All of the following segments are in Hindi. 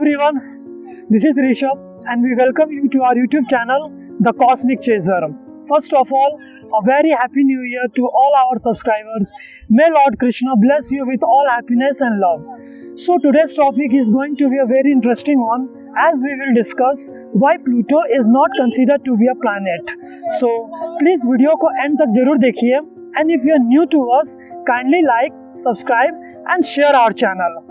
everyone, this is Rishabh and we welcome you to our YouTube channel, The Cosmic Chaser. First of all, a very happy new year to all our subscribers. May Lord Krishna bless you with all happiness and love. So today's topic is going to be a very interesting one as we will discuss why Pluto is not considered to be a planet. So please video को end तक जरूर देखिए and if you are new to us, kindly like, subscribe and share our channel.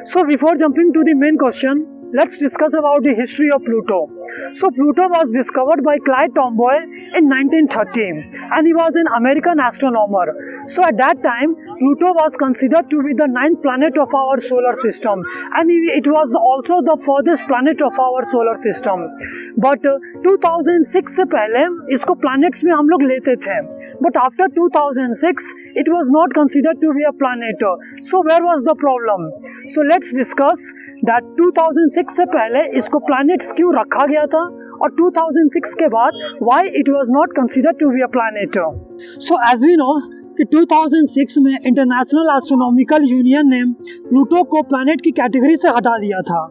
So before jumping to the main question, let's discuss about the history of Pluto. So Pluto was discovered by Clyde Tombaugh in 1930 and he was an American astronomer. So at that time, Pluto was considered to be the ninth planet of our solar system and it was also the furthest planet of our solar system. But 2006 से पहले इसको planets में हम लोग लेते थे. But after 2006, it was not considered to be a planet. So where was the problem? So let's discuss that 2006 से पहले इसको planets क्यों रखा गया था और 2006 के बाद why it was not considered to be a planet. So as we know कि 2006 में इंटरनेशनल एस्ट्रोनॉमिकल यूनियन ने प्लूटो को प्लैनेट की कैटेगरी से हटा दिया था.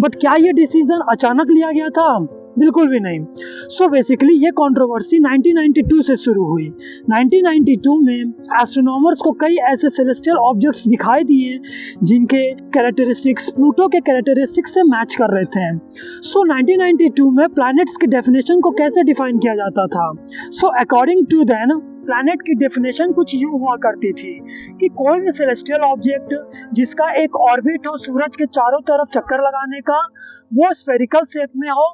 बट क्या ये डिसीजन अचानक लिया गया था? बिल्कुल भी नहीं. सो बेसिकली ये कंट्रोवर्सी 1992 से शुरू हुई. 1992 में एस्ट्रोनॉमर्स को कई ऐसे सेलेस्टियल ऑब्जेक्ट्स दिखाई दिए जिनके कैरेक्टरिस्टिक्स प्लूटो के कैरेक्टरिस्टिक्स से मैच कर रहे थे. सो 1992 में प्लैनेट्स की डेफिनेशन को कैसे डिफाइन किया जाता था? So according to then planet की डेफिनेशन कुछ यूँ हुआ करती थी कि कोई भी सेलेस्टियल ऑब्जेक्ट जिसका एक ऑर्बिट हो सूरज के चारों तरफ चक्कर लगाने का, वो स्फेरिकल शेप में हो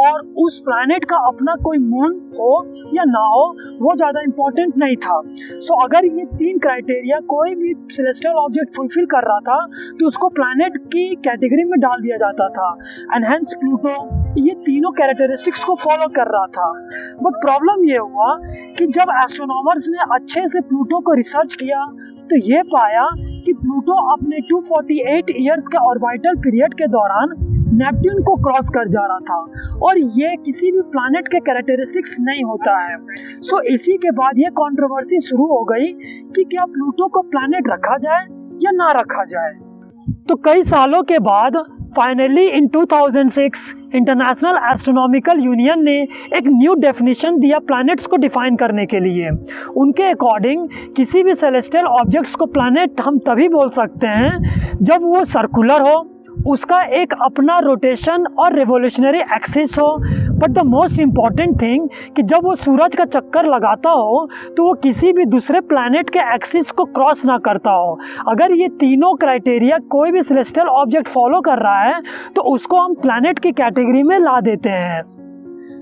और उस प्लैनेट का अपना कोई मून हो या ना हो, वो ज़्यादा इम्पोर्टेंट नहीं था. सो अगर ये तीन क्राइटेरिया कोई भी सेलेस्टियल ऑब्जेक्ट फुलफिल कर रहा था तो उसको प्लैनेट की कैटेगरी में डाल दिया जाता था. एंड हेंस प्लूटो ये तीनों कैरेक्टरिस्टिक्स को फॉलो कर रहा था. बट प्रॉब्लम ये हुआ कि जब एस्ट्रोनॉमर्स ने अच्छे से प्लूटो को रिसर्च किया तो ये पाया कि प्लूटो अपने 248 ईयर्स के ऑर्बिटल पीरियड के दौरान नेपट्यून को क्रॉस कर जा रहा था और ये किसी भी प्लैनेट के कैरेक्टरिस्टिक्स नहीं होता है. सो इसी के बाद ये कंट्रोवर्सी शुरू हो गई कि क्या प्लूटो को प्लैनेट रखा जाए या ना रखा जाए. तो कई सालों के बाद finally in 2006 international astronomical union ने एक न्यू डेफिनेशन दिया प्लैनेट्स को डिफाइन करने के लिए. उनके अकॉर्डिंग किसी भी सेलेस्टियल ऑब्जेक्ट्स को प्लैनेट हम तभी बोल सकते हैं जब वो सर्कुलर हो, उसका एक अपना रोटेशन और रिवोल्यूशनरी एक्सिस हो. But the most important thing कि जब वो सूरज का चक्कर लगाता हो तो वो किसी भी दूसरे प्लैनेट के एक्सिस को क्रॉस ना करता हो. अगर ये तीनों क्राइटेरिया कोई भी सेलेस्टियल ऑब्जेक्ट फॉलो कर रहा है तो उसको हम प्लैनेट की कैटेगरी में ला देते हैं.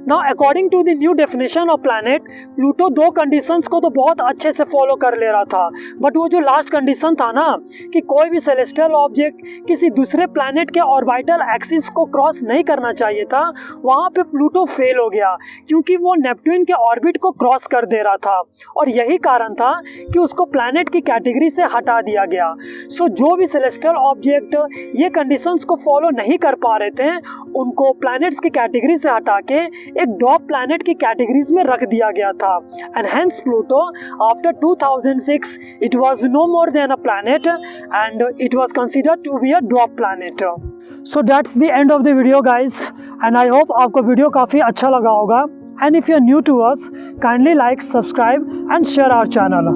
Now according to the new definition of planet, Pluto दो कंडीशंस को तो बहुत अच्छे से फॉलो कर ले रहा था. बट वो जो लास्ट कंडीशन था ना कि कोई भी सेलेस्टियल ऑब्जेक्ट किसी दूसरे प्लैनेट के ऑर्बिटल एक्सिस को क्रॉस नहीं करना चाहिए था, वहाँ पे प्लूटो फेल हो गया क्योंकि वो नेपट्यून के ऑर्बिट को क्रॉस कर दे रहा था और यही कारण था कि उसको प्लैनेट की कैटेगरी से हटा दिया गया. सो जो भी सेलेस्टियल ऑब्जेक्ट ये कंडीशंस को फॉलो नहीं कर पा रहे थे उनको प्लैनेट्स की कैटेगरी से हटा के एक डॉग प्लैनेट की कैटेगरीज में रख दिया गया था. And hence Pluto after 2006 it was no more than a planet and it was considered to be a dog planet. So that's the end of the video guys and I hope आपको वीडियो काफ़ी अच्छा लगा होगा. And if you are new to us, kindly like, subscribe and share our channel.